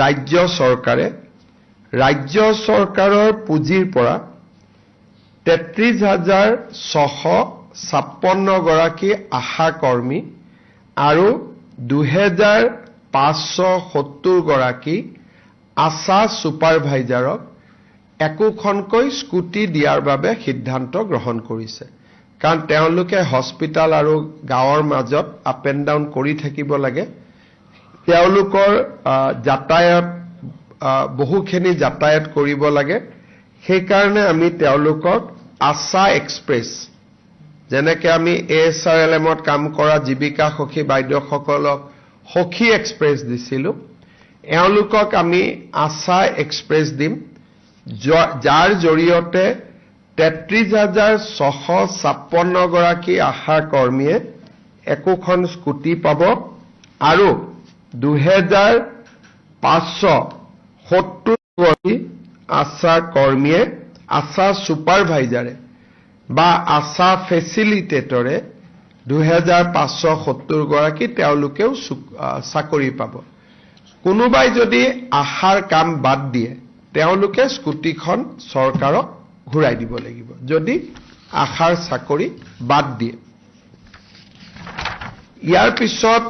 ৰাজ্য চৰকাৰৰ পুঁজিৰ পৰা 33,656 গৰাকী আশা কৰ্মী আৰু 2,570 গৰাকী আশা সুপাৰভাইজাৰক একোখনকৈ স্কুটি দিয়াৰ বাবে সিদ্ধান্ত গ্ৰহণ কৰিছে কাৰণ তেওঁলোকে হস্পিটাল আৰু গাঁৱৰ মাজত আপ এণ্ড ডাউন কৰি থাকিব লাগে তেওঁলোকৰ যাতায়াত বহুখিনি যাতায়াত কৰিব লাগে সেই কাৰণে আমি তেওঁলোকক আশা এক্সপ্ৰেছ যেনেকৈ আমি এএছআৰএলএমত কাম কৰা জীৱিকা সখী বাইদেউসকলক সখী এক্সপ্ৰেছ দিছিলোঁ এওঁলোকক আমি আশা এক্সপ্ৰেছ দিম যাৰ জৰিয়তে 33,656 গৰাকী আশা কৰ্মীয়ে একোখন স্কুটি পাব আৰু 2,570 গৰাকী আশা কৰ্মীয়ে আশা সুপাৰভাইজাৰে বা আশা ফেচিলিটেটৰে 2,570 গৰাকী তেওঁলোকেও চাকৰি পাব কোনোবাই যদি আশাৰ কাম বাদ দিয়ে তেওঁলোকে স্কুটিখন চৰকাৰক ঘূৰাই দিব লাগিব যদি আশাৰ চাকৰি বাদ দিয়ে ইয়াৰ পিছত